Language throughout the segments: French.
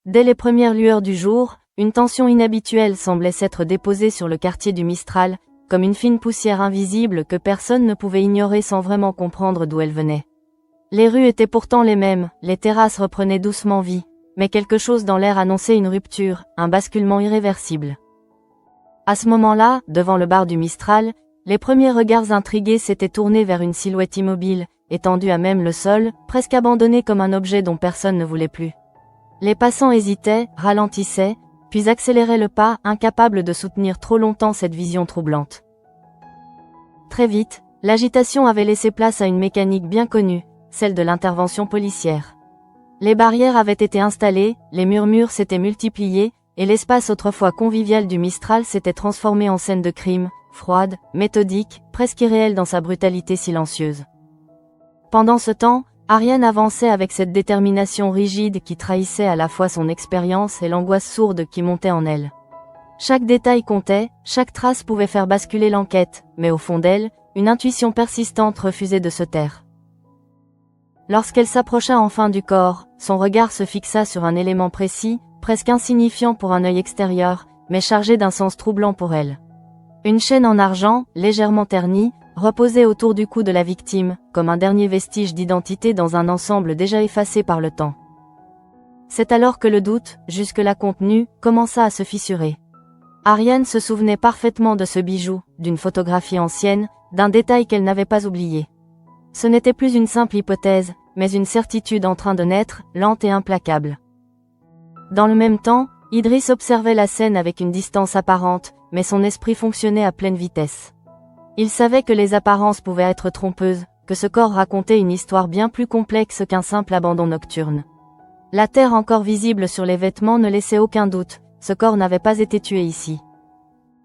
Dès les premières lueurs du jour, une tension inhabituelle semblait s'être déposée sur le quartier du Mistral, comme une fine poussière invisible que personne ne pouvait ignorer sans vraiment comprendre d'où elle venait. Les rues étaient pourtant les mêmes, les terrasses reprenaient doucement vie, mais quelque chose dans l'air annonçait une rupture, un basculement irréversible. À ce moment-là, devant le bar du Mistral, les premiers regards intrigués s'étaient tournés vers une silhouette immobile, étendue à même le sol, presque abandonnée comme un objet dont personne ne voulait plus. Les passants hésitaient, ralentissaient, puis accéléraient le pas, incapables de soutenir trop longtemps cette vision troublante. Très vite, l'agitation avait laissé place à une mécanique bien connue, celle de l'intervention policière. Les barrières avaient été installées, les murmures s'étaient multipliés, et l'espace autrefois convivial du Mistral s'était transformé en scène de crime, froide, méthodique, presque irréelle dans sa brutalité silencieuse. Pendant ce temps, Ariane avançait avec cette détermination rigide qui trahissait à la fois son expérience et l'angoisse sourde qui montait en elle. Chaque détail comptait, chaque trace pouvait faire basculer l'enquête, mais au fond d'elle, une intuition persistante refusait de se taire. Lorsqu'elle s'approcha enfin du corps, son regard se fixa sur un élément précis, presque insignifiant pour un œil extérieur, mais chargé d'un sens troublant pour elle. Une chaîne en argent, légèrement ternie, reposait autour du cou de la victime, comme un dernier vestige d'identité dans un ensemble déjà effacé par le temps. C'est alors que le doute, jusque-là contenu, commença à se fissurer. Ariane se souvenait parfaitement de ce bijou, d'une photographie ancienne, d'un détail qu'elle n'avait pas oublié. Ce n'était plus une simple hypothèse, mais une certitude en train de naître, lente et implacable. Dans le même temps, Idriss observait la scène avec une distance apparente, mais son esprit fonctionnait à pleine vitesse. Il savait que les apparences pouvaient être trompeuses, que ce corps racontait une histoire bien plus complexe qu'un simple abandon nocturne. La terre encore visible sur les vêtements ne laissait aucun doute, ce corps n'avait pas été tué ici.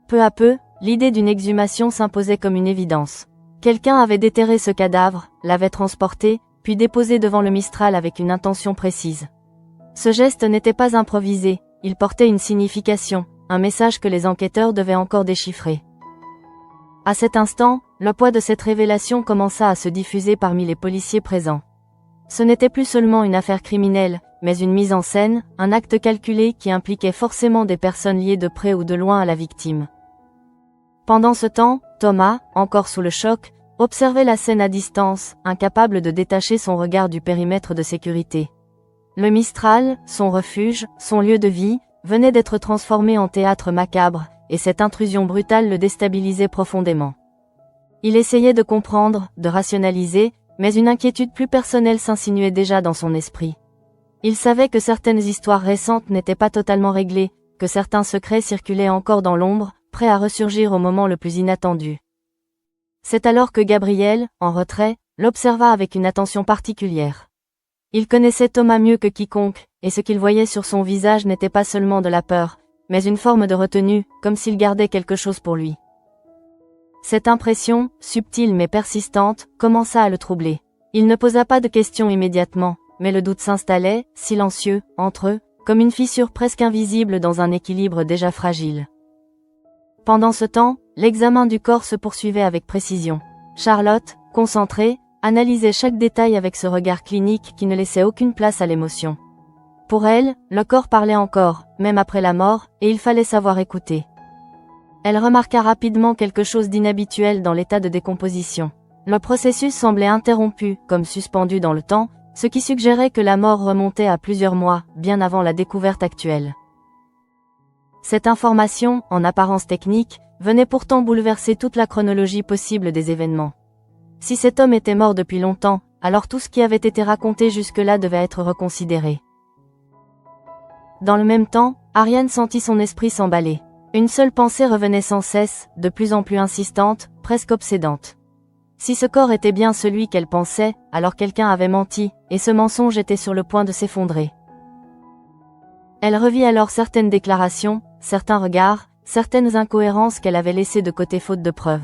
Peu à peu, l'idée d'une exhumation s'imposait comme une évidence. Quelqu'un avait déterré ce cadavre, l'avait transporté, puis déposé devant le Mistral avec une intention précise. Ce geste n'était pas improvisé, il portait une signification, un message que les enquêteurs devaient encore déchiffrer. À cet instant, le poids de cette révélation commença à se diffuser parmi les policiers présents. Ce n'était plus seulement une affaire criminelle, mais une mise en scène, un acte calculé qui impliquait forcément des personnes liées de près ou de loin à la victime. Pendant ce temps, Thomas, encore sous le choc, observait la scène à distance, incapable de détacher son regard du périmètre de sécurité. Le Mistral, son refuge, son lieu de vie, venait d'être transformé en théâtre macabre, et cette intrusion brutale le déstabilisait profondément. Il essayait de comprendre, de rationaliser, mais une inquiétude plus personnelle s'insinuait déjà dans son esprit. Il savait que certaines histoires récentes n'étaient pas totalement réglées, que certains secrets circulaient encore dans l'ombre, prêts à ressurgir au moment le plus inattendu. C'est alors que Gabriel, en retrait, l'observa avec une attention particulière. Il connaissait Thomas mieux que quiconque, et ce qu'il voyait sur son visage n'était pas seulement de la peur, mais une forme de retenue, comme s'il gardait quelque chose pour lui. Cette impression, subtile mais persistante, commença à le troubler. Il ne posa pas de questions immédiatement, mais le doute s'installait, silencieux, entre eux, comme une fissure presque invisible dans un équilibre déjà fragile. Pendant ce temps, l'examen du corps se poursuivait avec précision. Charlotte, concentrée, analysait chaque détail avec ce regard clinique qui ne laissait aucune place à l'émotion. Pour elle, le corps parlait encore, même après la mort, et il fallait savoir écouter. Elle remarqua rapidement quelque chose d'inhabituel dans l'état de décomposition. Le processus semblait interrompu, comme suspendu dans le temps, ce qui suggérait que la mort remontait à plusieurs mois, bien avant la découverte actuelle. Cette information, en apparence technique, venait pourtant bouleverser toute la chronologie possible des événements. Si cet homme était mort depuis longtemps, alors tout ce qui avait été raconté jusque-là devait être reconsidéré. Dans le même temps, Ariane sentit son esprit s'emballer. Une seule pensée revenait sans cesse, de plus en plus insistante, presque obsédante. Si ce corps était bien celui qu'elle pensait, alors quelqu'un avait menti, et ce mensonge était sur le point de s'effondrer. Elle revit alors certaines déclarations, certains regards, certaines incohérences qu'elle avait laissées de côté faute de preuves.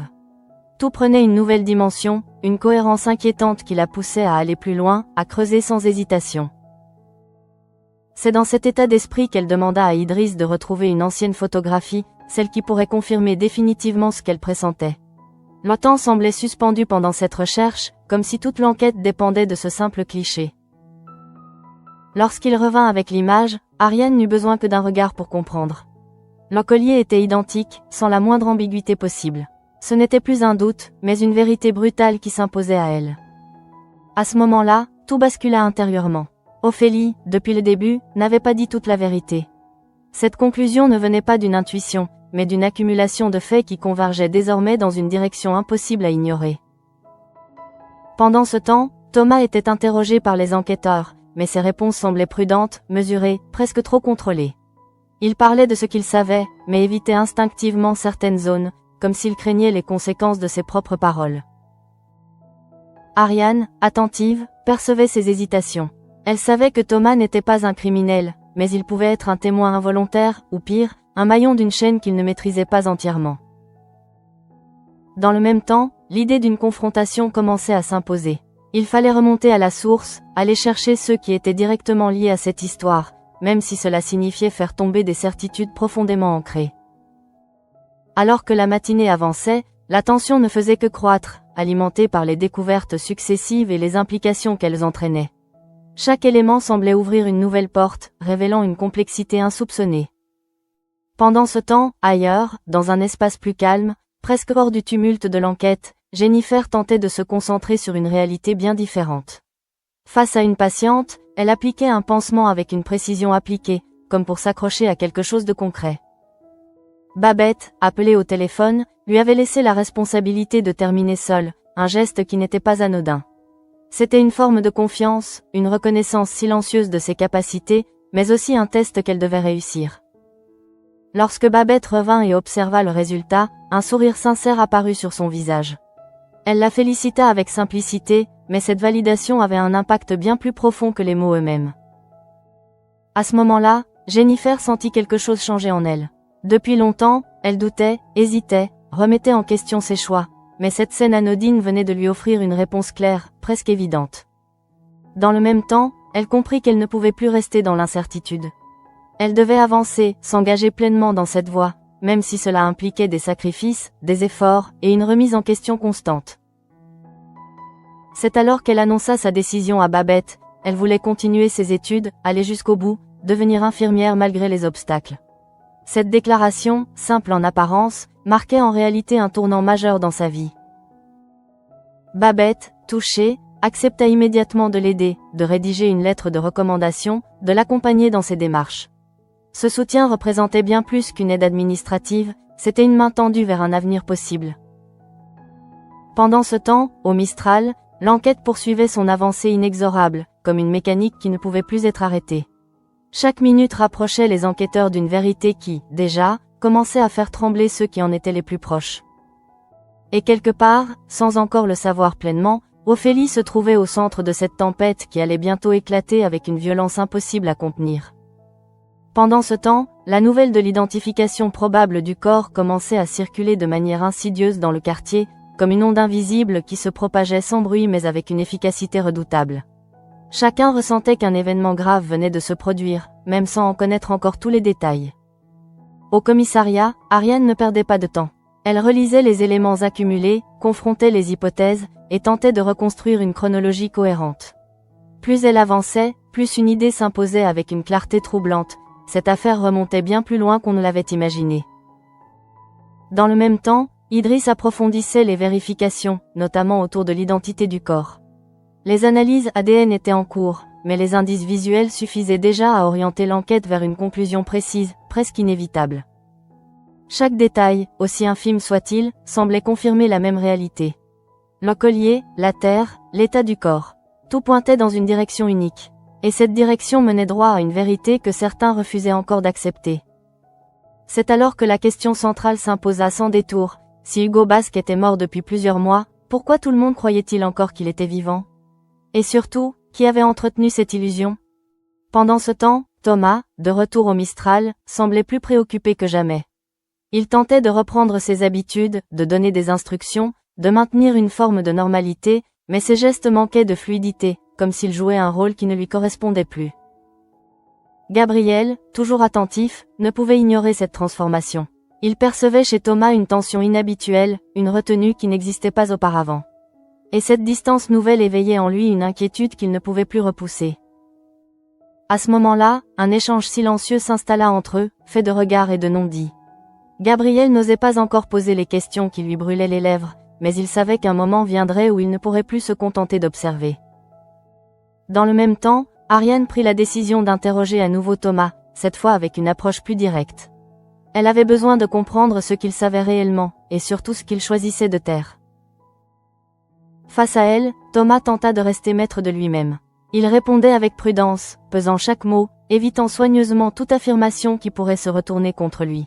Tout prenait une nouvelle dimension, une cohérence inquiétante qui la poussait à aller plus loin, à creuser sans hésitation. C'est dans cet état d'esprit qu'elle demanda à Idriss de retrouver une ancienne photographie, celle qui pourrait confirmer définitivement ce qu'elle pressentait. Le temps semblait suspendu pendant cette recherche, comme si toute l'enquête dépendait de ce simple cliché. Lorsqu'il revint avec l'image, Ariane n'eut besoin que d'un regard pour comprendre. Le collier était identique, sans la moindre ambiguïté possible. Ce n'était plus un doute, mais une vérité brutale qui s'imposait à elle. À ce moment-là, tout bascula intérieurement. Ophélie, depuis le début, n'avait pas dit toute la vérité. Cette conclusion ne venait pas d'une intuition, mais d'une accumulation de faits qui convergeaient désormais dans une direction impossible à ignorer. Pendant ce temps, Thomas était interrogé par les enquêteurs, mais ses réponses semblaient prudentes, mesurées, presque trop contrôlées. Il parlait de ce qu'il savait, mais évitait instinctivement certaines zones, comme s'il craignait les conséquences de ses propres paroles. Ariane, attentive, percevait ses hésitations. Elle savait que Thomas n'était pas un criminel, mais il pouvait être un témoin involontaire, ou pire, un maillon d'une chaîne qu'il ne maîtrisait pas entièrement. Dans le même temps, l'idée d'une confrontation commençait à s'imposer. Il fallait remonter à la source, aller chercher ceux qui étaient directement liés à cette histoire, même si cela signifiait faire tomber des certitudes profondément ancrées. Alors que la matinée avançait, la tension ne faisait que croître, alimentée par les découvertes successives et les implications qu'elles entraînaient. Chaque élément semblait ouvrir une nouvelle porte, révélant une complexité insoupçonnée. Pendant ce temps, ailleurs, dans un espace plus calme, presque hors du tumulte de l'enquête, Jennifer tentait de se concentrer sur une réalité bien différente. Face à une patiente, elle appliquait un pansement avec une précision appliquée, comme pour s'accrocher à quelque chose de concret. Babette, appelée au téléphone, lui avait laissé la responsabilité de terminer seule, un geste qui n'était pas anodin. C'était une forme de confiance, une reconnaissance silencieuse de ses capacités, mais aussi un test qu'elle devait réussir. Lorsque Babette revint et observa le résultat, un sourire sincère apparut sur son visage. Elle la félicita avec simplicité, mais cette validation avait un impact bien plus profond que les mots eux-mêmes. À ce moment-là, Jennifer sentit quelque chose changer en elle. Depuis longtemps, elle doutait, hésitait, remettait en question ses choix, mais cette scène anodine venait de lui offrir une réponse claire, presque évidente. Dans le même temps, elle comprit qu'elle ne pouvait plus rester dans l'incertitude. Elle devait avancer, s'engager pleinement dans cette voie, même si cela impliquait des sacrifices, des efforts, et une remise en question constante. C'est alors qu'elle annonça sa décision à Babette. Elle voulait continuer ses études, aller jusqu'au bout, devenir infirmière malgré les obstacles. Cette déclaration, simple en apparence, marquait en réalité un tournant majeur dans sa vie. Babette, touchée, accepta immédiatement de l'aider, de rédiger une lettre de recommandation, de l'accompagner dans ses démarches. Ce soutien représentait bien plus qu'une aide administrative, c'était une main tendue vers un avenir possible. Pendant ce temps, au Mistral, l'enquête poursuivait son avancée inexorable, comme une mécanique qui ne pouvait plus être arrêtée. Chaque minute rapprochait les enquêteurs d'une vérité qui, déjà, commençait à faire trembler ceux qui en étaient les plus proches. Et quelque part, sans encore le savoir pleinement, Ophélie se trouvait au centre de cette tempête qui allait bientôt éclater avec une violence impossible à contenir. Pendant ce temps, la nouvelle de l'identification probable du corps commençait à circuler de manière insidieuse dans le quartier, comme une onde invisible qui se propageait sans bruit mais avec une efficacité redoutable. Chacun ressentait qu'un événement grave venait de se produire, même sans en connaître encore tous les détails. Au commissariat, Ariane ne perdait pas de temps. Elle relisait les éléments accumulés, confrontait les hypothèses, et tentait de reconstruire une chronologie cohérente. Plus elle avançait, plus une idée s'imposait avec une clarté troublante. Cette affaire remontait bien plus loin qu'on ne l'avait imaginé. Dans le même temps, Idriss approfondissait les vérifications, notamment autour de l'identité du corps. Les analyses ADN étaient en cours, mais les indices visuels suffisaient déjà à orienter l'enquête vers une conclusion précise, presque inévitable. Chaque détail, aussi infime soit-il, semblait confirmer la même réalité. Le collier, la terre, l'état du corps. Tout pointait dans une direction unique. Et cette direction menait droit à une vérité que certains refusaient encore d'accepter. C'est alors que la question centrale s'imposa sans détour. Si Hugo Basque était mort depuis plusieurs mois, pourquoi tout le monde croyait-il encore qu'il était vivant? Et surtout, qui avait entretenu cette illusion? Pendant ce temps, Thomas, de retour au Mistral, semblait plus préoccupé que jamais. Il tentait de reprendre ses habitudes, de donner des instructions, de maintenir une forme de normalité, mais ses gestes manquaient de fluidité, comme s'il jouait un rôle qui ne lui correspondait plus. Gabriel, toujours attentif, ne pouvait ignorer cette transformation. Il percevait chez Thomas une tension inhabituelle, une retenue qui n'existait pas auparavant. Et cette distance nouvelle éveillait en lui une inquiétude qu'il ne pouvait plus repousser. À ce moment-là, un échange silencieux s'installa entre eux, fait de regards et de non-dits. Gabriel n'osait pas encore poser les questions qui lui brûlaient les lèvres, mais il savait qu'un moment viendrait où il ne pourrait plus se contenter d'observer. Dans le même temps, Ariane prit la décision d'interroger à nouveau Thomas, cette fois avec une approche plus directe. Elle avait besoin de comprendre ce qu'il savait réellement, et surtout ce qu'il choisissait de taire. Face à elle, Thomas tenta de rester maître de lui-même. Il répondait avec prudence, pesant chaque mot, évitant soigneusement toute affirmation qui pourrait se retourner contre lui.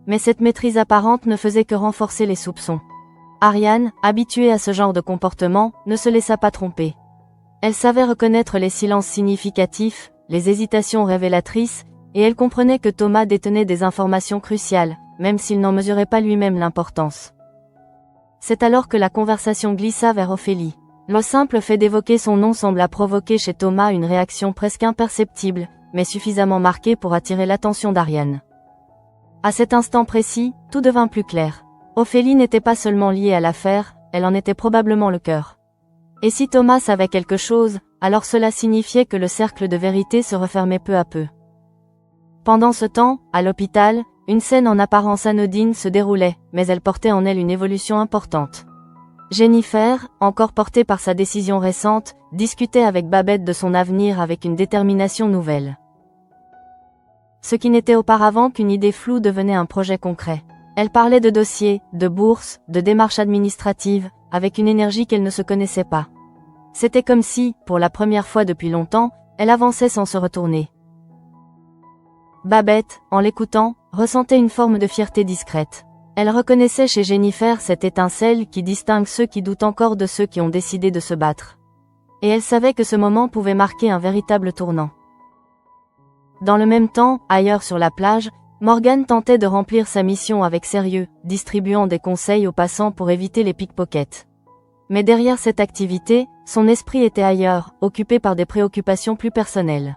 Mais cette maîtrise apparente ne faisait que renforcer les soupçons. Ariane, habituée à ce genre de comportement, ne se laissa pas tromper. Elle savait reconnaître les silences significatifs, les hésitations révélatrices, et elle comprenait que Thomas détenait des informations cruciales, même s'il n'en mesurait pas lui-même l'importance. C'est alors que la conversation glissa vers Ophélie. Le simple fait d'évoquer son nom sembla provoquer chez Thomas une réaction presque imperceptible, mais suffisamment marquée pour attirer l'attention d'Ariane. À cet instant précis, tout devint plus clair. Ophélie n'était pas seulement liée à l'affaire, elle en était probablement le cœur. Et si Thomas savait quelque chose, alors cela signifiait que le cercle de vérité se refermait peu à peu. Pendant ce temps, à l'hôpital, une scène en apparence anodine se déroulait, mais elle portait en elle une évolution importante. Jennifer, encore portée par sa décision récente, discutait avec Babette de son avenir avec une détermination nouvelle. Ce qui n'était auparavant qu'une idée floue devenait un projet concret. Elle parlait de dossiers, de bourses, de démarches administratives, avec une énergie qu'elle ne se connaissait pas. C'était comme si, pour la première fois depuis longtemps, elle avançait sans se retourner. Babette, en l'écoutant, ressentait une forme de fierté discrète. Elle reconnaissait chez Jennifer cette étincelle qui distingue ceux qui doutent encore de ceux qui ont décidé de se battre. Et elle savait que ce moment pouvait marquer un véritable tournant. Dans le même temps, ailleurs sur la plage, Morgan tentait de remplir sa mission avec sérieux, distribuant des conseils aux passants pour éviter les pickpockets. Mais derrière cette activité, son esprit était ailleurs, occupé par des préoccupations plus personnelles.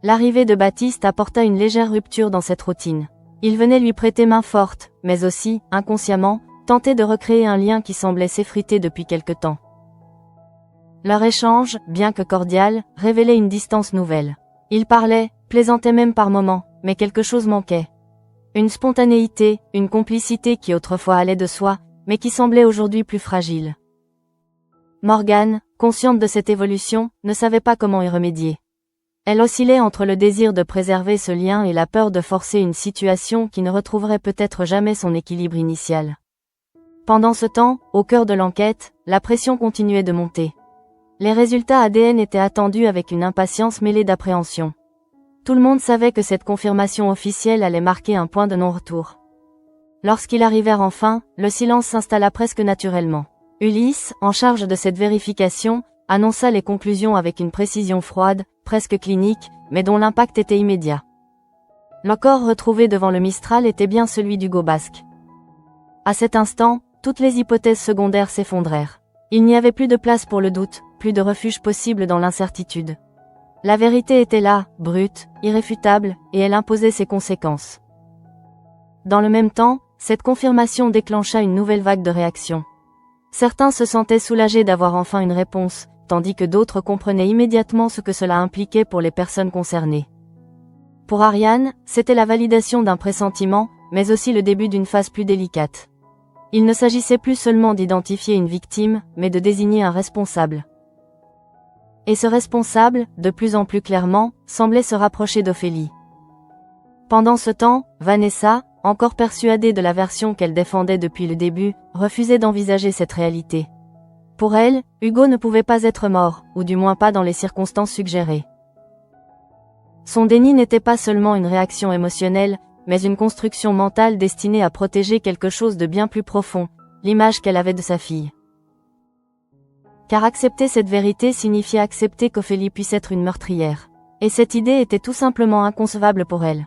L'arrivée de Baptiste apporta une légère rupture dans cette routine. Il venait lui prêter main forte, mais aussi, inconsciemment, tenter de recréer un lien qui semblait s'effriter depuis quelque temps. Leur échange, bien que cordial, révélait une distance nouvelle. Ils parlaient, plaisantaient même par moments, mais quelque chose manquait. Une spontanéité, une complicité qui autrefois allait de soi, mais qui semblait aujourd'hui plus fragile. Morgane, consciente de cette évolution, ne savait pas comment y remédier. Elle oscillait entre le désir de préserver ce lien et la peur de forcer une situation qui ne retrouverait peut-être jamais son équilibre initial. Pendant ce temps, au cœur de l'enquête, la pression continuait de monter. Les résultats ADN étaient attendus avec une impatience mêlée d'appréhension. Tout le monde savait que cette confirmation officielle allait marquer un point de non-retour. Lorsqu'ils arrivèrent enfin, le silence s'installa presque naturellement. Ulysse, en charge de cette vérification, annonça les conclusions avec une précision froide, presque clinique, mais dont l'impact était immédiat. Le corps retrouvé devant le Mistral était bien celui d'Hugo Basque. À cet instant, toutes les hypothèses secondaires s'effondrèrent. Il n'y avait plus de place pour le doute, plus de refuge possible dans l'incertitude. La vérité était là, brute, irréfutable, et elle imposait ses conséquences. Dans le même temps, cette confirmation déclencha une nouvelle vague de réactions. Certains se sentaient soulagés d'avoir enfin une réponse, tandis que d'autres comprenaient immédiatement ce que cela impliquait pour les personnes concernées. Pour Ariane, c'était la validation d'un pressentiment, mais aussi le début d'une phase plus délicate. Il ne s'agissait plus seulement d'identifier une victime, mais de désigner un responsable. Et ce responsable, de plus en plus clairement, semblait se rapprocher d'Ophélie. Pendant ce temps, Vanessa, encore persuadée de la version qu'elle défendait depuis le début, refusait d'envisager cette réalité. Pour elle, Hugo ne pouvait pas être mort, ou du moins pas dans les circonstances suggérées. Son déni n'était pas seulement une réaction émotionnelle, mais une construction mentale destinée à protéger quelque chose de bien plus profond, l'image qu'elle avait de sa fille. Car accepter cette vérité signifiait accepter qu'Ophélie puisse être une meurtrière. Et cette idée était tout simplement inconcevable pour elle.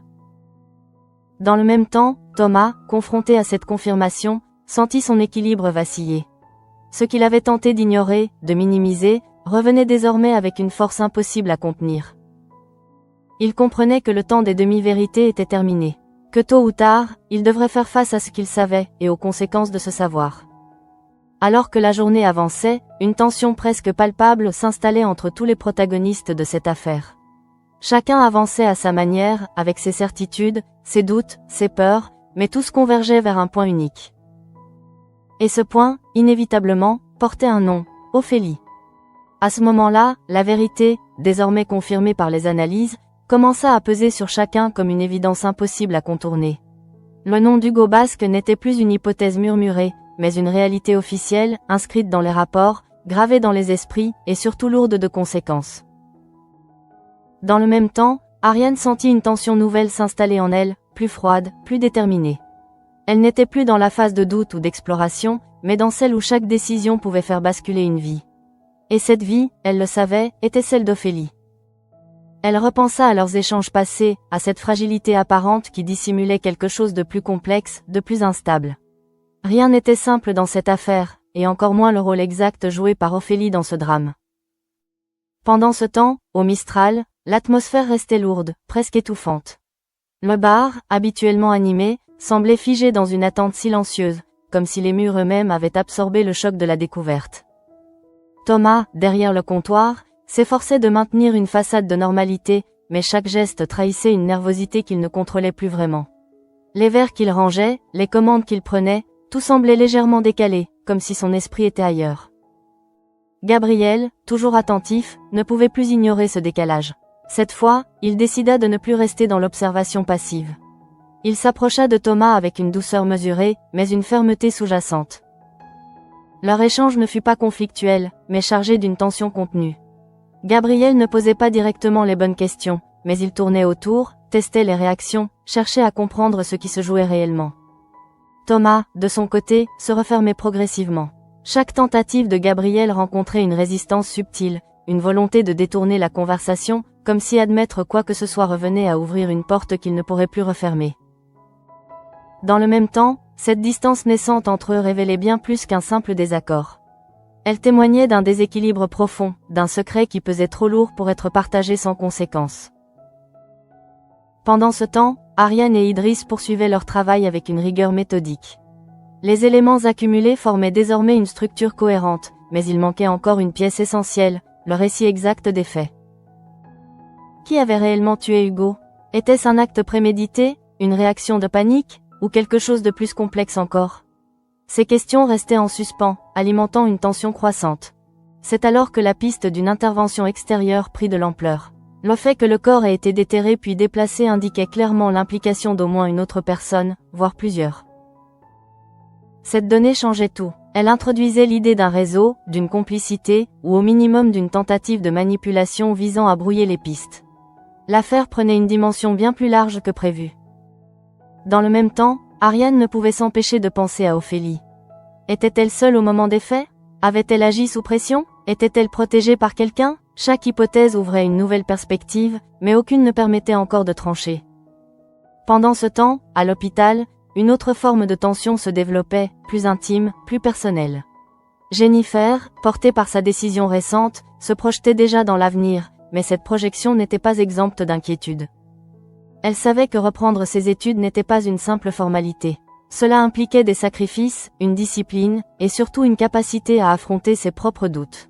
Dans le même temps, Thomas, confronté à cette confirmation, sentit son équilibre vaciller. Ce qu'il avait tenté d'ignorer, de minimiser, revenait désormais avec une force impossible à contenir. Il comprenait que le temps des demi-vérités était terminé. Que tôt ou tard, il devrait faire face à ce qu'il savait, et aux conséquences de ce savoir. Alors que la journée avançait, une tension presque palpable s'installait entre tous les protagonistes de cette affaire. Chacun avançait à sa manière, avec ses certitudes, ses doutes, ses peurs, mais tous convergeaient vers un point unique. Et ce point, inévitablement, portait un nom, Ophélie. À ce moment-là, la vérité, désormais confirmée par les analyses, commença à peser sur chacun comme une évidence impossible à contourner. Le nom d'Hugo Basque n'était plus une hypothèse murmurée, mais une réalité officielle, inscrite dans les rapports, gravée dans les esprits, et surtout lourde de conséquences. Dans le même temps, Ariane sentit une tension nouvelle s'installer en elle, plus froide, plus déterminée. Elle n'était plus dans la phase de doute ou d'exploration, mais dans celle où chaque décision pouvait faire basculer une vie. Et cette vie, elle le savait, était celle d'Ophélie. Elle repensa à leurs échanges passés, à cette fragilité apparente qui dissimulait quelque chose de plus complexe, de plus instable. Rien n'était simple dans cette affaire, et encore moins le rôle exact joué par Ophélie dans ce drame. Pendant ce temps, au Mistral, l'atmosphère restait lourde, presque étouffante. Le bar, habituellement animé, semblait figé dans une attente silencieuse, comme si les murs eux-mêmes avaient absorbé le choc de la découverte. Thomas, derrière le comptoir, s'efforçait de maintenir une façade de normalité, mais chaque geste trahissait une nervosité qu'il ne contrôlait plus vraiment. Les verres qu'il rangeait, les commandes qu'il prenait, tout semblait légèrement décalé, comme si son esprit était ailleurs. Gabriel, toujours attentif, ne pouvait plus ignorer ce décalage. Cette fois, il décida de ne plus rester dans l'observation passive. Il s'approcha de Thomas avec une douceur mesurée, mais une fermeté sous-jacente. Leur échange ne fut pas conflictuel, mais chargé d'une tension contenue. Gabriel ne posait pas directement les bonnes questions, mais il tournait autour, testait les réactions, cherchait à comprendre ce qui se jouait réellement. Thomas, de son côté, se refermait progressivement. Chaque tentative de Gabriel rencontrait une résistance subtile, une volonté de détourner la conversation, comme si admettre quoi que ce soit revenait à ouvrir une porte qu'il ne pourrait plus refermer. Dans le même temps, cette distance naissante entre eux révélait bien plus qu'un simple désaccord. Elle témoignait d'un déséquilibre profond, d'un secret qui pesait trop lourd pour être partagé sans conséquence. Pendant ce temps, Ariane et Idriss poursuivaient leur travail avec une rigueur méthodique. Les éléments accumulés formaient désormais une structure cohérente, mais il manquait encore une pièce essentielle, le récit exact des faits. Qui avait réellement tué Hugo? Était-ce un acte prémédité, une réaction de panique, ou quelque chose de plus complexe encore? Ces questions restaient en suspens, alimentant une tension croissante. C'est alors que la piste d'une intervention extérieure prit de l'ampleur. Le fait que le corps ait été déterré puis déplacé indiquait clairement l'implication d'au moins une autre personne, voire plusieurs. Cette donnée changeait tout. Elle introduisait l'idée d'un réseau, d'une complicité, ou au minimum d'une tentative de manipulation visant à brouiller les pistes. L'affaire prenait une dimension bien plus large que prévu. Dans le même temps, Ariane ne pouvait s'empêcher de penser à Ophélie. Était-elle seule au moment des faits? Avait-elle agi sous pression? Était-elle protégée par quelqu'un? Chaque hypothèse ouvrait une nouvelle perspective, mais aucune ne permettait encore de trancher. Pendant ce temps, à l'hôpital, une autre forme de tension se développait, plus intime, plus personnelle. Jennifer, portée par sa décision récente, se projetait déjà dans l'avenir, mais cette projection n'était pas exempte d'inquiétude. Elle savait que reprendre ses études n'était pas une simple formalité. Cela impliquait des sacrifices, une discipline, et surtout une capacité à affronter ses propres doutes.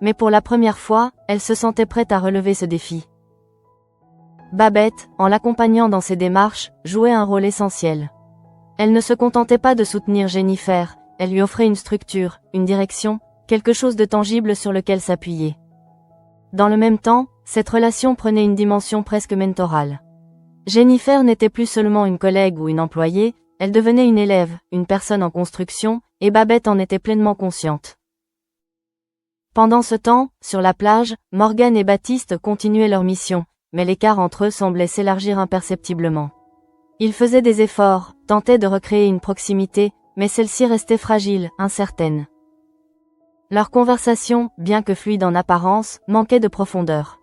Mais pour la première fois, elle se sentait prête à relever ce défi. Babette, en l'accompagnant dans ses démarches, jouait un rôle essentiel. Elle ne se contentait pas de soutenir Jennifer, elle lui offrait une structure, une direction, quelque chose de tangible sur lequel s'appuyer. Dans le même temps, cette relation prenait une dimension presque mentorale. Jennifer n'était plus seulement une collègue ou une employée, elle devenait une élève, une personne en construction, et Babette en était pleinement consciente. Pendant ce temps, sur la plage, Morgan et Baptiste continuaient leur mission, mais l'écart entre eux semblait s'élargir imperceptiblement. Ils faisaient des efforts, tentaient de recréer une proximité, mais celle-ci restait fragile, incertaine. Leur conversation, bien que fluide en apparence, manquait de profondeur.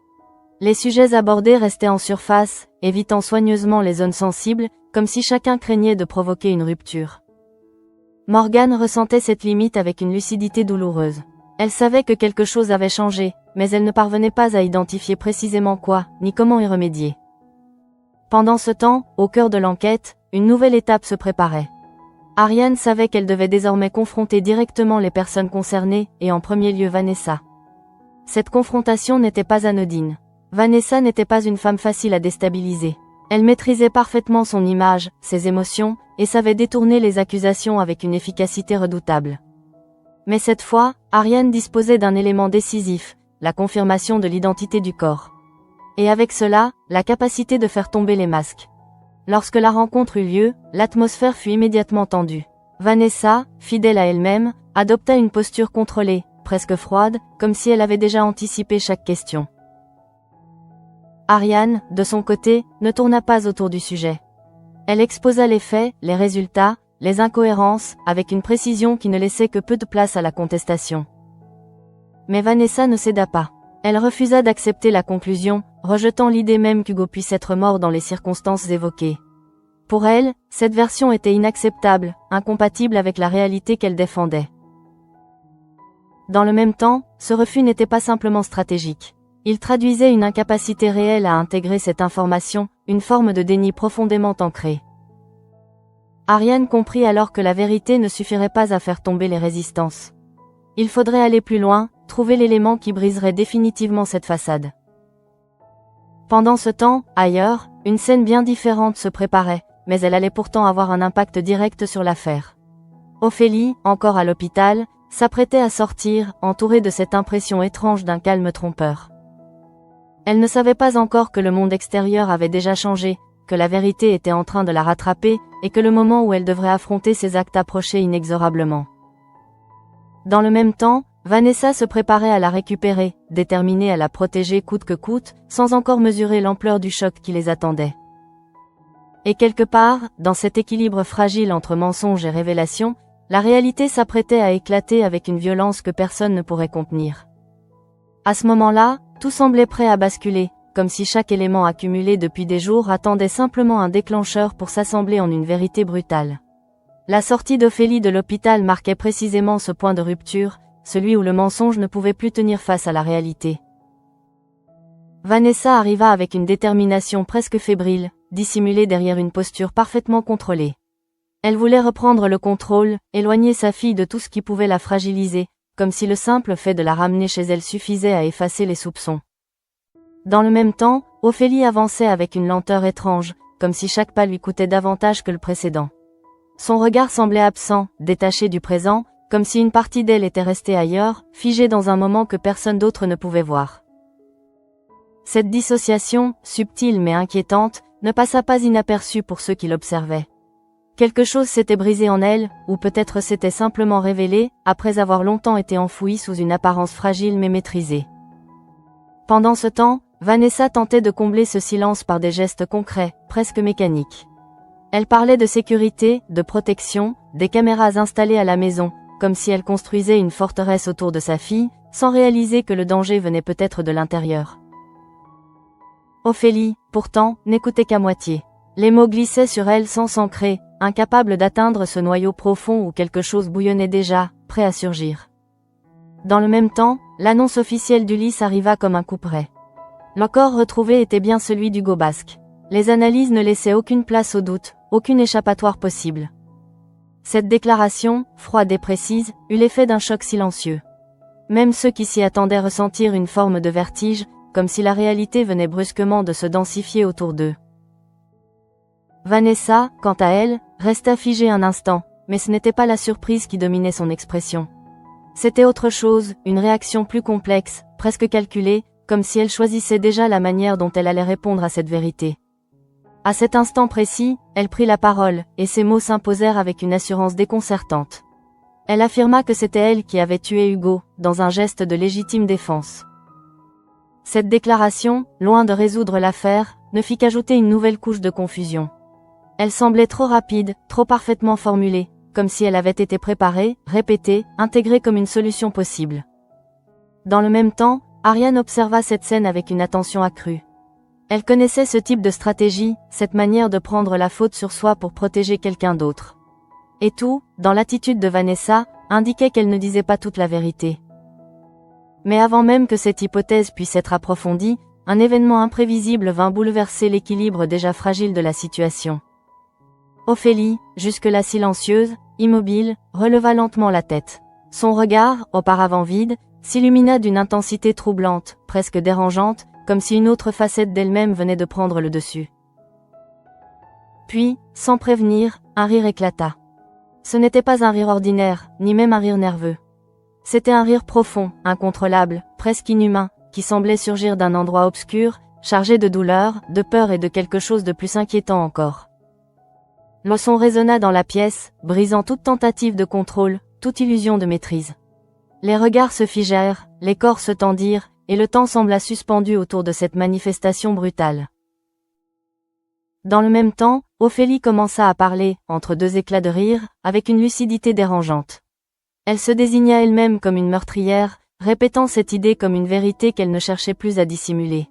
Les sujets abordés restaient en surface, évitant soigneusement les zones sensibles, comme si chacun craignait de provoquer une rupture. Morgan ressentait cette limite avec une lucidité douloureuse. Elle savait que quelque chose avait changé, mais elle ne parvenait pas à identifier précisément quoi, ni comment y remédier. Pendant ce temps, au cœur de l'enquête, une nouvelle étape se préparait. Ariane savait qu'elle devait désormais confronter directement les personnes concernées, et en premier lieu Vanessa. Cette confrontation n'était pas anodine. Vanessa n'était pas une femme facile à déstabiliser. Elle maîtrisait parfaitement son image, ses émotions, et savait détourner les accusations avec une efficacité redoutable. Mais cette fois, Ariane disposait d'un élément décisif, la confirmation de l'identité du corps. Et avec cela, la capacité de faire tomber les masques. Lorsque la rencontre eut lieu, l'atmosphère fut immédiatement tendue. Vanessa, fidèle à elle-même, adopta une posture contrôlée, presque froide, comme si elle avait déjà anticipé chaque question. Ariane, de son côté, ne tourna pas autour du sujet. Elle exposa les faits, les résultats, les incohérences, avec une précision qui ne laissait que peu de place à la contestation. Mais Vanessa ne céda pas. Elle refusa d'accepter la conclusion, rejetant l'idée même qu'Hugo puisse être mort dans les circonstances évoquées. Pour elle, cette version était inacceptable, incompatible avec la réalité qu'elle défendait. Dans le même temps, ce refus n'était pas simplement stratégique. Il traduisait une incapacité réelle à intégrer cette information, une forme de déni profondément ancré. Ariane comprit alors que la vérité ne suffirait pas à faire tomber les résistances. Il faudrait aller plus loin, trouver l'élément qui briserait définitivement cette façade. Pendant ce temps, ailleurs, une scène bien différente se préparait, mais elle allait pourtant avoir un impact direct sur l'affaire. Ophélie, encore à l'hôpital, s'apprêtait à sortir, entourée de cette impression étrange d'un calme trompeur. Elle ne savait pas encore que le monde extérieur avait déjà changé, que la vérité était en train de la rattraper, et que le moment où elle devrait affronter ses actes approchait inexorablement. Dans le même temps, Vanessa se préparait à la récupérer, déterminée à la protéger coûte que coûte, sans encore mesurer l'ampleur du choc qui les attendait. Et quelque part, dans cet équilibre fragile entre mensonge et révélation, la réalité s'apprêtait à éclater avec une violence que personne ne pourrait contenir. À ce moment-là, tout semblait prêt à basculer, comme si chaque élément accumulé depuis des jours attendait simplement un déclencheur pour s'assembler en une vérité brutale. La sortie d'Ophélie de l'hôpital marquait précisément ce point de rupture, celui où le mensonge ne pouvait plus tenir face à la réalité. Vanessa arriva avec une détermination presque fébrile, dissimulée derrière une posture parfaitement contrôlée. Elle voulait reprendre le contrôle, éloigner sa fille de tout ce qui pouvait la fragiliser, comme si le simple fait de la ramener chez elle suffisait à effacer les soupçons. Dans le même temps, Ophélie avançait avec une lenteur étrange, comme si chaque pas lui coûtait davantage que le précédent. Son regard semblait absent, détaché du présent, comme si une partie d'elle était restée ailleurs, figée dans un moment que personne d'autre ne pouvait voir. Cette dissociation, subtile mais inquiétante, ne passa pas inaperçue pour ceux qui l'observaient. Quelque chose s'était brisé en elle, ou peut-être s'était simplement révélé, après avoir longtemps été enfouie sous une apparence fragile mais maîtrisée. Pendant ce temps, Vanessa tentait de combler ce silence par des gestes concrets, presque mécaniques. Elle parlait de sécurité, de protection, des caméras installées à la maison, comme si elle construisait une forteresse autour de sa fille, sans réaliser que le danger venait peut-être de l'intérieur. Ophélie, pourtant, n'écoutait qu'à moitié. Les mots glissaient sur elle sans s'ancrer, incapable d'atteindre ce noyau profond où quelque chose bouillonnait déjà, prêt à surgir. Dans le même temps, l'annonce officielle d'Ulysse arriva comme un coup près. Le corps retrouvé était bien celui d'Hugo Basque. Les analyses ne laissaient aucune place au doute, aucune échappatoire possible. Cette déclaration, froide et précise, eut l'effet d'un choc silencieux. Même ceux qui s'y attendaient ressentirent une forme de vertige, comme si la réalité venait brusquement de se densifier autour d'eux. Vanessa, quant à elle, resta figée un instant, mais ce n'était pas la surprise qui dominait son expression. C'était autre chose, une réaction plus complexe, presque calculée, comme si elle choisissait déjà la manière dont elle allait répondre à cette vérité. À cet instant précis, elle prit la parole, et ses mots s'imposèrent avec une assurance déconcertante. Elle affirma que c'était elle qui avait tué Hugo, dans un geste de légitime défense. Cette déclaration, loin de résoudre l'affaire, ne fit qu'ajouter une nouvelle couche de confusion. Elle semblait trop rapide, trop parfaitement formulée, comme si elle avait été préparée, répétée, intégrée comme une solution possible. Dans le même temps, Ariane observa cette scène avec une attention accrue. Elle connaissait ce type de stratégie, cette manière de prendre la faute sur soi pour protéger quelqu'un d'autre. Et tout, dans l'attitude de Vanessa, indiquait qu'elle ne disait pas toute la vérité. Mais avant même que cette hypothèse puisse être approfondie, un événement imprévisible vint bouleverser l'équilibre déjà fragile de la situation. Ophélie, jusque-là silencieuse, immobile, releva lentement la tête. Son regard, auparavant vide, s'illumina d'une intensité troublante, presque dérangeante, comme si une autre facette d'elle-même venait de prendre le dessus. Puis, sans prévenir, un rire éclata. Ce n'était pas un rire ordinaire, ni même un rire nerveux. C'était un rire profond, incontrôlable, presque inhumain, qui semblait surgir d'un endroit obscur, chargé de douleur, de peur et de quelque chose de plus inquiétant encore. Le son résonna dans la pièce, brisant toute tentative de contrôle, toute illusion de maîtrise. Les regards se figèrent, les corps se tendirent, et le temps sembla suspendu autour de cette manifestation brutale. Dans le même temps, Ophélie commença à parler, entre deux éclats de rire, avec une lucidité dérangeante. Elle se désigna elle-même comme une meurtrière, répétant cette idée comme une vérité qu'elle ne cherchait plus à dissimuler.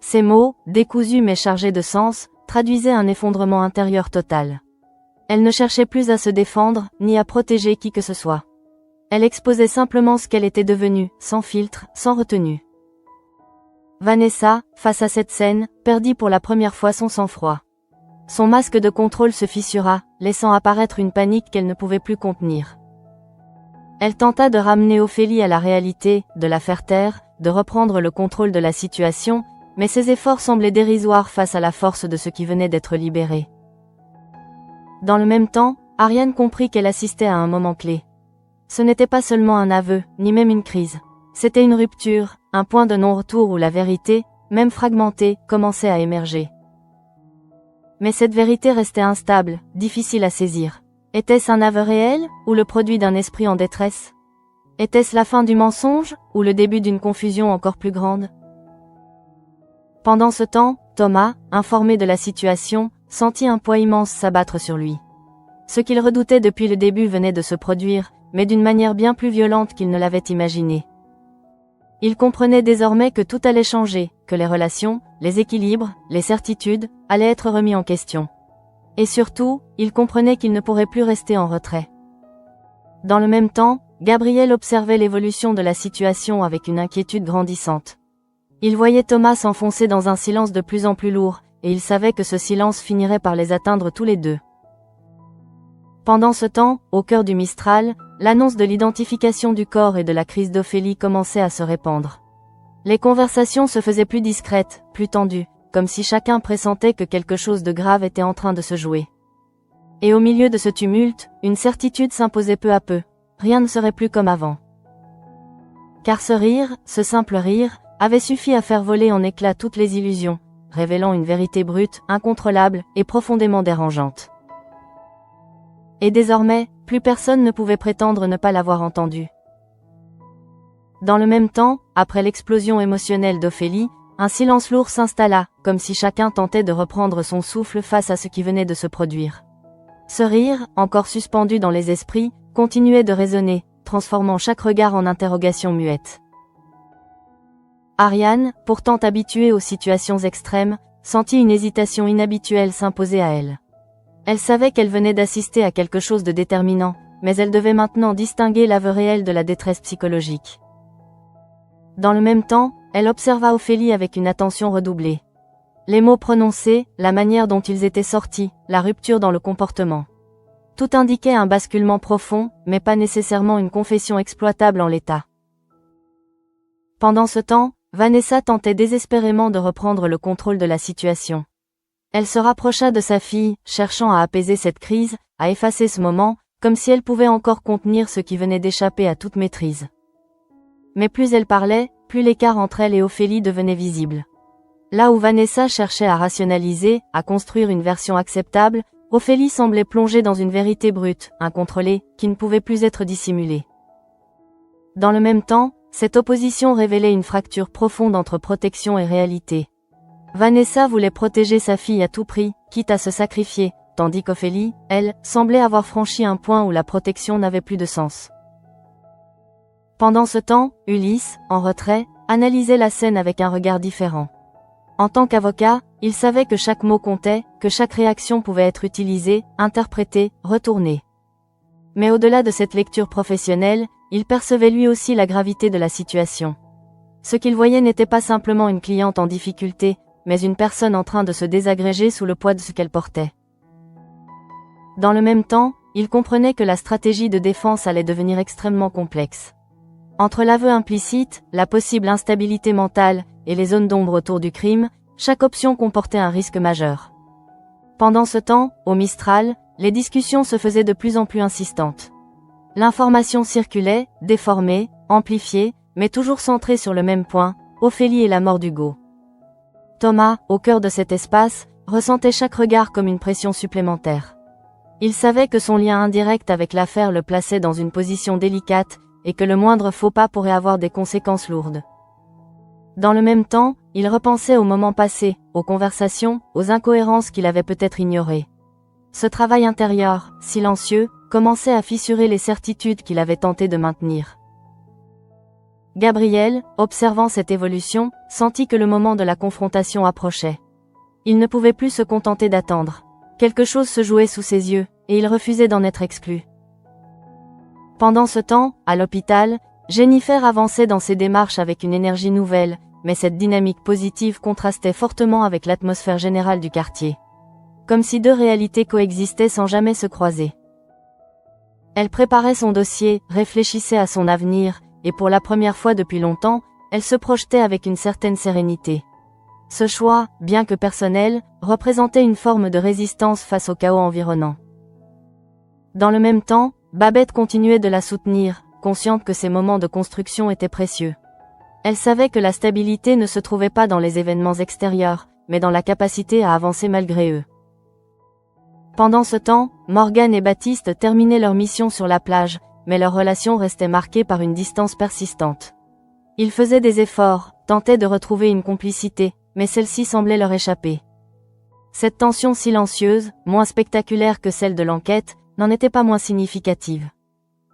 Ces mots, décousus mais chargés de sens, traduisaient un effondrement intérieur total. Elle ne cherchait plus à se défendre, ni à protéger qui que ce soit. Elle exposait simplement ce qu'elle était devenue, sans filtre, sans retenue. Vanessa, face à cette scène, perdit pour la première fois son sang-froid. Son masque de contrôle se fissura, laissant apparaître une panique qu'elle ne pouvait plus contenir. Elle tenta de ramener Ophélie à la réalité, de la faire taire, de reprendre le contrôle de la situation, mais ses efforts semblaient dérisoires face à la force de ce qui venait d'être libéré. Dans le même temps, Ariane comprit qu'elle assistait à un moment clé. Ce n'était pas seulement un aveu, ni même une crise. C'était une rupture, un point de non-retour où la vérité, même fragmentée, commençait à émerger. Mais cette vérité restait instable, difficile à saisir. Était-ce un aveu réel, ou le produit d'un esprit en détresse? Était-ce la fin du mensonge, ou le début d'une confusion encore plus grande? Pendant ce temps, Thomas, informé de la situation, sentit un poids immense s'abattre sur lui. Ce qu'il redoutait depuis le début venait de se produire, mais d'une manière bien plus violente qu'il ne l'avait imaginé. Il comprenait désormais que tout allait changer, que les relations, les équilibres, les certitudes, allaient être remis en question. Et surtout, il comprenait qu'il ne pourrait plus rester en retrait. Dans le même temps, Gabriel observait l'évolution de la situation avec une inquiétude grandissante. Il voyait Thomas s'enfoncer dans un silence de plus en plus lourd, et il savait que ce silence finirait par les atteindre tous les deux. Pendant ce temps, au cœur du Mistral, l'annonce de l'identification du corps et de la crise d'Ophélie commençait à se répandre. Les conversations se faisaient plus discrètes, plus tendues, comme si chacun pressentait que quelque chose de grave était en train de se jouer. Et au milieu de ce tumulte, une certitude s'imposait peu à peu. Rien ne serait plus comme avant. Car ce rire, ce simple rire, avait suffi à faire voler en éclats toutes les illusions, révélant une vérité brute, incontrôlable et profondément dérangeante. Et désormais, plus personne ne pouvait prétendre ne pas l'avoir entendu. Dans le même temps, après l'explosion émotionnelle d'Ophélie, un silence lourd s'installa, comme si chacun tentait de reprendre son souffle face à ce qui venait de se produire. Ce rire, encore suspendu dans les esprits, continuait de résonner, transformant chaque regard en interrogation muette. Ariane, pourtant habituée aux situations extrêmes, sentit une hésitation inhabituelle s'imposer à elle. Elle savait qu'elle venait d'assister à quelque chose de déterminant, mais elle devait maintenant distinguer l'aveu réel de la détresse psychologique. Dans le même temps, elle observa Ophélie avec une attention redoublée. Les mots prononcés, la manière dont ils étaient sortis, la rupture dans le comportement. Tout indiquait un basculement profond, mais pas nécessairement une confession exploitable en l'état. Pendant ce temps, Vanessa tentait désespérément de reprendre le contrôle de la situation. Elle se rapprocha de sa fille, cherchant à apaiser cette crise, à effacer ce moment, comme si elle pouvait encore contenir ce qui venait d'échapper à toute maîtrise. Mais plus elle parlait, plus l'écart entre elle et Ophélie devenait visible. Là où Vanessa cherchait à rationaliser, à construire une version acceptable, Ophélie semblait plongée dans une vérité brute, incontrôlée, qui ne pouvait plus être dissimulée. Dans le même temps, cette opposition révélait une fracture profonde entre protection et réalité. Vanessa voulait protéger sa fille à tout prix, quitte à se sacrifier, tandis qu'Ophélie, elle, semblait avoir franchi un point où la protection n'avait plus de sens. Pendant ce temps, Ulysse, en retrait, analysait la scène avec un regard différent. En tant qu'avocat, il savait que chaque mot comptait, que chaque réaction pouvait être utilisée, interprétée, retournée. Mais au-delà de cette lecture professionnelle, il percevait lui aussi la gravité de la situation. Ce qu'il voyait n'était pas simplement une cliente en difficulté, mais une personne en train de se désagréger sous le poids de ce qu'elle portait. Dans le même temps, il comprenait que la stratégie de défense allait devenir extrêmement complexe. Entre l'aveu implicite, la possible instabilité mentale, et les zones d'ombre autour du crime, chaque option comportait un risque majeur. Pendant ce temps, au Mistral, les discussions se faisaient de plus en plus insistantes. L'information circulait, déformée, amplifiée, mais toujours centrée sur le même point, Ophélie et la mort d'Hugo. Thomas, au cœur de cet espace, ressentait chaque regard comme une pression supplémentaire. Il savait que son lien indirect avec l'affaire le plaçait dans une position délicate, et que le moindre faux pas pourrait avoir des conséquences lourdes. Dans le même temps, il repensait aux moments passés, aux conversations, aux incohérences qu'il avait peut-être ignorées. Ce travail intérieur, silencieux, commençait à fissurer les certitudes qu'il avait tenté de maintenir. Gabriel, observant cette évolution, sentit que le moment de la confrontation approchait. Il ne pouvait plus se contenter d'attendre. Quelque chose se jouait sous ses yeux, et il refusait d'en être exclu. Pendant ce temps, à l'hôpital, Jennifer avançait dans ses démarches avec une énergie nouvelle, mais cette dynamique positive contrastait fortement avec l'atmosphère générale du quartier. Comme si deux réalités coexistaient sans jamais se croiser. Elle préparait son dossier, réfléchissait à son avenir, et pour la première fois depuis longtemps, elle se projetait avec une certaine sérénité. Ce choix, bien que personnel, représentait une forme de résistance face au chaos environnant. Dans le même temps, Babette continuait de la soutenir, consciente que ces moments de construction étaient précieux. Elle savait que la stabilité ne se trouvait pas dans les événements extérieurs, mais dans la capacité à avancer malgré eux. Pendant ce temps, Morgan et Baptiste terminaient leur mission sur la plage, mais leur relation restait marquée par une distance persistante. Ils faisaient des efforts, tentaient de retrouver une complicité, mais celle-ci semblait leur échapper. Cette tension silencieuse, moins spectaculaire que celle de l'enquête, n'en était pas moins significative.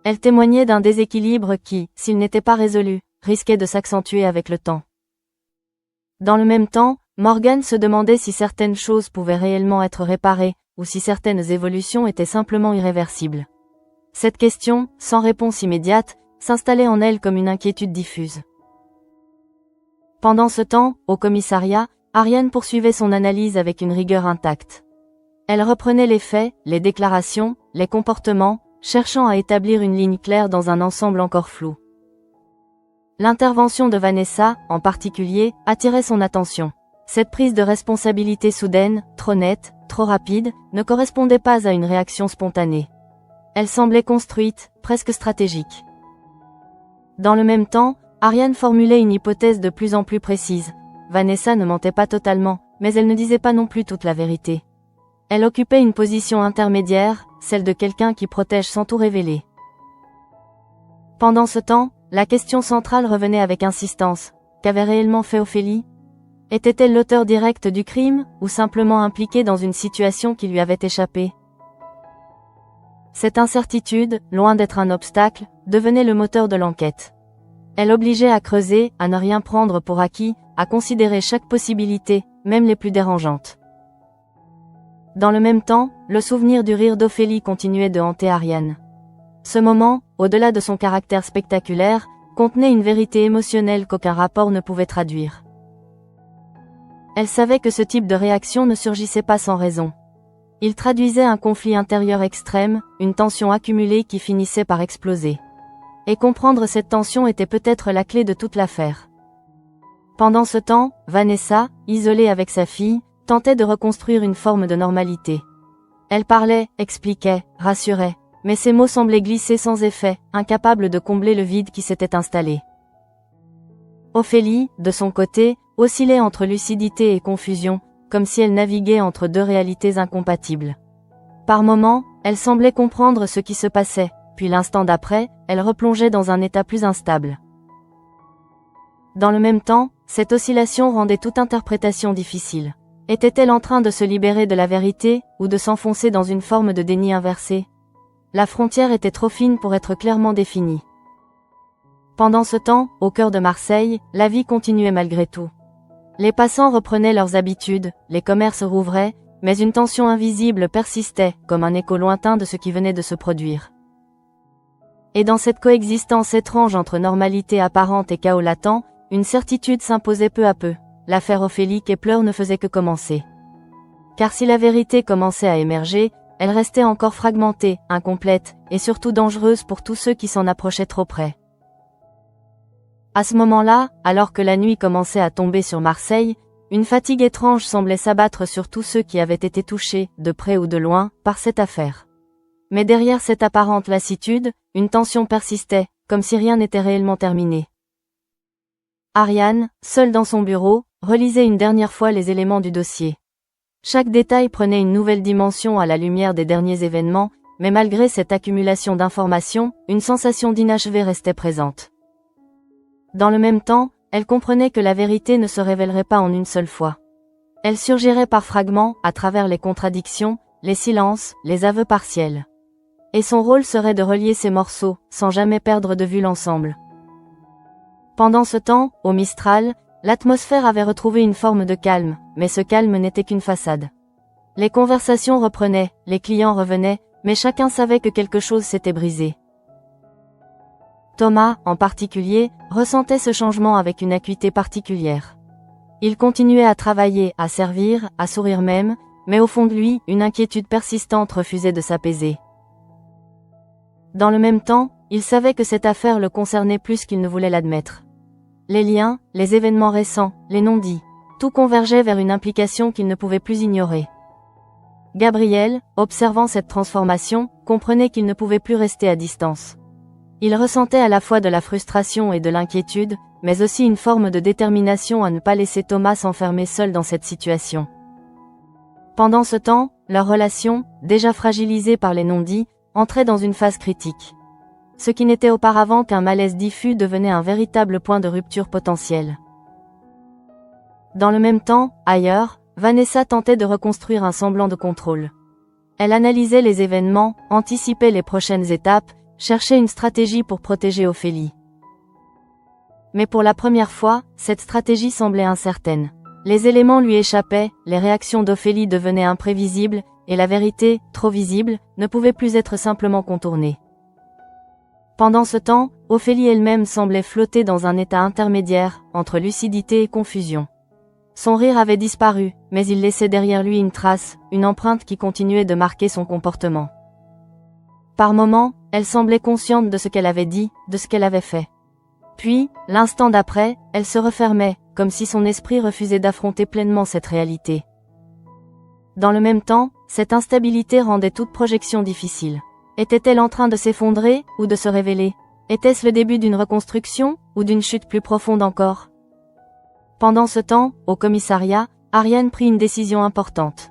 Elle témoignait d'un déséquilibre qui, s'il n'était pas résolu, risquait de s'accentuer avec le temps. Dans le même temps, Morgan se demandait si certaines choses pouvaient réellement être réparées, ou si certaines évolutions étaient simplement irréversibles. Cette question, sans réponse immédiate, s'installait en elle comme une inquiétude diffuse. Pendant ce temps, au commissariat, Ariane poursuivait son analyse avec une rigueur intacte. Elle reprenait les faits, les déclarations, les comportements, cherchant à établir une ligne claire dans un ensemble encore flou. L'intervention de Vanessa, en particulier, attirait son attention. Cette prise de responsabilité soudaine, trop nette, trop rapide, ne correspondait pas à une réaction spontanée. Elle semblait construite, presque stratégique. Dans le même temps, Ariane formulait une hypothèse de plus en plus précise. Vanessa ne mentait pas totalement, mais elle ne disait pas non plus toute la vérité. Elle occupait une position intermédiaire, celle de quelqu'un qui protège sans tout révéler. Pendant ce temps, la question centrale revenait avec insistance. Qu'avait réellement fait Ophélie ? Était-elle l'auteur direct du crime, ou simplement impliquée dans une situation qui lui avait échappé ? Cette incertitude, loin d'être un obstacle, devenait le moteur de l'enquête. Elle obligeait à creuser, à ne rien prendre pour acquis, à considérer chaque possibilité, même les plus dérangeantes. Dans le même temps, le souvenir du rire d'Ophélie continuait de hanter Ariane. Ce moment, au-delà de son caractère spectaculaire, contenait une vérité émotionnelle qu'aucun rapport ne pouvait traduire. Elle savait que ce type de réaction ne surgissait pas sans raison. Il traduisait un conflit intérieur extrême, une tension accumulée qui finissait par exploser. Et comprendre cette tension était peut-être la clé de toute l'affaire. Pendant ce temps, Vanessa, isolée avec sa fille, tentait de reconstruire une forme de normalité. Elle parlait, expliquait, rassurait, mais ses mots semblaient glisser sans effet, incapables de combler le vide qui s'était installé. Ophélie, de son côté, oscillait entre lucidité et confusion, comme si elle naviguait entre deux réalités incompatibles. Par moments, elle semblait comprendre ce qui se passait, puis l'instant d'après, elle replongeait dans un état plus instable. Dans le même temps, cette oscillation rendait toute interprétation difficile. Était-elle en train de se libérer de la vérité, ou de s'enfoncer dans une forme de déni inversé ? La frontière était trop fine pour être clairement définie. Pendant ce temps, au cœur de Marseille, la vie continuait malgré tout. Les passants reprenaient leurs habitudes, les commerces rouvraient, mais une tension invisible persistait, comme un écho lointain de ce qui venait de se produire. Et dans cette coexistence étrange entre normalité apparente et chaos latent, une certitude s'imposait peu à peu. L'affaire Ophélie Kepler ne faisait que commencer. Car si la vérité commençait à émerger, elle restait encore fragmentée, incomplète, et surtout dangereuse pour tous ceux qui s'en approchaient trop près. À ce moment-là, alors que la nuit commençait à tomber sur Marseille, une fatigue étrange semblait s'abattre sur tous ceux qui avaient été touchés, de près ou de loin, par cette affaire. Mais derrière cette apparente lassitude, une tension persistait, comme si rien n'était réellement terminé. Ariane, seule dans son bureau, relisait une dernière fois les éléments du dossier. Chaque détail prenait une nouvelle dimension à la lumière des derniers événements, mais malgré cette accumulation d'informations, une sensation d'inachevé restait présente. Dans le même temps, elle comprenait que la vérité ne se révélerait pas en une seule fois. Elle surgirait par fragments, à travers les contradictions, les silences, les aveux partiels. Et son rôle serait de relier ces morceaux, sans jamais perdre de vue l'ensemble. Pendant ce temps, au Mistral, l'atmosphère avait retrouvé une forme de calme, mais ce calme n'était qu'une façade. Les conversations reprenaient, les clients revenaient, mais chacun savait que quelque chose s'était brisé. Thomas, en particulier, ressentait ce changement avec une acuité particulière. Il continuait à travailler, à servir, à sourire même, mais au fond de lui, une inquiétude persistante refusait de s'apaiser. Dans le même temps, il savait que cette affaire le concernait plus qu'il ne voulait l'admettre. Les liens, les événements récents, les non-dits, tout convergeait vers une implication qu'il ne pouvait plus ignorer. Gabriel, observant cette transformation, comprenait qu'il ne pouvait plus rester à distance. Il ressentait à la fois de la frustration et de l'inquiétude, mais aussi une forme de détermination à ne pas laisser Thomas s'enfermer seul dans cette situation. Pendant ce temps, leur relation, déjà fragilisée par les non-dits, entrait dans une phase critique. Ce qui n'était auparavant qu'un malaise diffus devenait un véritable point de rupture potentiel. Dans le même temps, ailleurs, Vanessa tentait de reconstruire un semblant de contrôle. Elle analysait les événements, anticipait les prochaines étapes, cherchait une stratégie pour protéger Ophélie. Mais pour la première fois, cette stratégie semblait incertaine. Les éléments lui échappaient, les réactions d'Ophélie devenaient imprévisibles, et la vérité, trop visible, ne pouvait plus être simplement contournée. Pendant ce temps, Ophélie elle-même semblait flotter dans un état intermédiaire, entre lucidité et confusion. Son rire avait disparu, mais il laissait derrière lui une trace, une empreinte qui continuait de marquer son comportement. Par moments, elle semblait consciente de ce qu'elle avait dit, de ce qu'elle avait fait. Puis, l'instant d'après, elle se refermait, comme si son esprit refusait d'affronter pleinement cette réalité. Dans le même temps, cette instabilité rendait toute projection difficile. Était-elle en train de s'effondrer, ou de se révéler? Était-ce le début d'une reconstruction, ou d'une chute plus profonde encore? Pendant ce temps, au commissariat, Ariane prit une décision importante.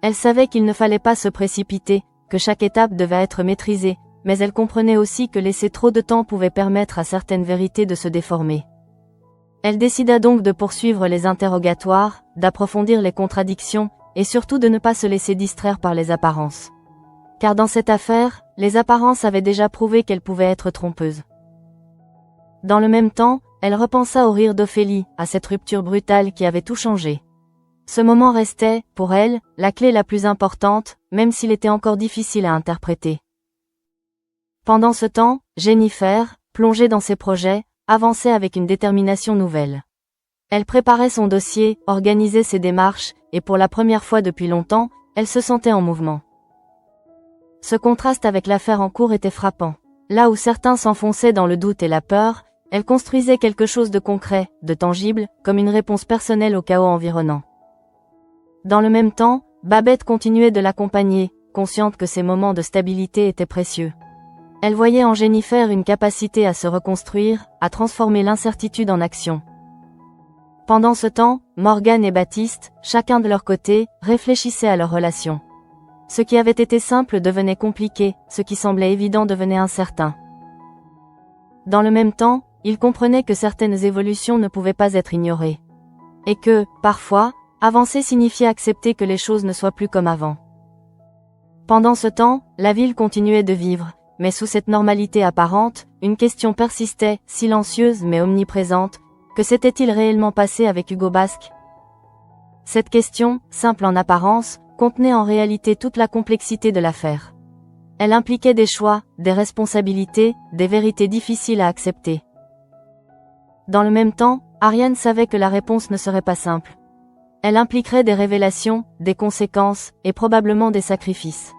Elle savait qu'il ne fallait pas se précipiter, que chaque étape devait être maîtrisée, mais elle comprenait aussi que laisser trop de temps pouvait permettre à certaines vérités de se déformer. Elle décida donc de poursuivre les interrogatoires, d'approfondir les contradictions, et surtout de ne pas se laisser distraire par les apparences. Car dans cette affaire, les apparences avaient déjà prouvé qu'elles pouvaient être trompeuses. Dans le même temps, elle repensa au rire d'Ophélie, à cette rupture brutale qui avait tout changé. Ce moment restait, pour elle, la clé la plus importante, même s'il était encore difficile à interpréter. Pendant ce temps, Jennifer, plongée dans ses projets, avançait avec une détermination nouvelle. Elle préparait son dossier, organisait ses démarches, et pour la première fois depuis longtemps, elle se sentait en mouvement. Ce contraste avec l'affaire en cours était frappant. Là où certains s'enfonçaient dans le doute et la peur, elle construisait quelque chose de concret, de tangible, comme une réponse personnelle au chaos environnant. Dans le même temps, Babette continuait de l'accompagner, consciente que ces moments de stabilité étaient précieux. Elle voyait en Jennifer une capacité à se reconstruire, à transformer l'incertitude en action. Pendant ce temps, Morgane et Baptiste, chacun de leur côté, réfléchissaient à leur relation. Ce qui avait été simple devenait compliqué, ce qui semblait évident devenait incertain. Dans le même temps, ils comprenaient que certaines évolutions ne pouvaient pas être ignorées. Et que, parfois, avancer signifiait accepter que les choses ne soient plus comme avant. Pendant ce temps, la ville continuait de vivre, mais sous cette normalité apparente, une question persistait, silencieuse mais omniprésente. Que s'était-il réellement passé avec Hugo Basque? Cette question, simple en apparence, contenait en réalité toute la complexité de l'affaire. Elle impliquait des choix, des responsabilités, des vérités difficiles à accepter. Dans le même temps, Ariane savait que la réponse ne serait pas simple. Elle impliquerait des révélations, des conséquences, et probablement des sacrifices.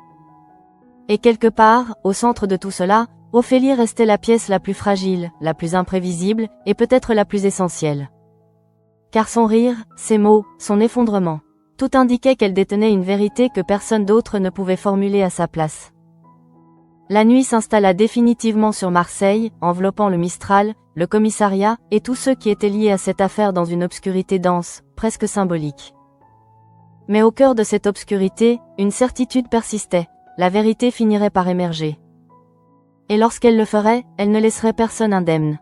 Et quelque part, au centre de tout cela, Ophélie restait la pièce la plus fragile, la plus imprévisible, et peut-être la plus essentielle. Car son rire, ses mots, son effondrement, tout indiquait qu'elle détenait une vérité que personne d'autre ne pouvait formuler à sa place. La nuit s'installa définitivement sur Marseille, enveloppant le Mistral, le commissariat, et tous ceux qui étaient liés à cette affaire dans une obscurité dense, presque symbolique. Mais au cœur de cette obscurité, une certitude persistait, la vérité finirait par émerger. Et lorsqu'elle le ferait, elle ne laisserait personne indemne.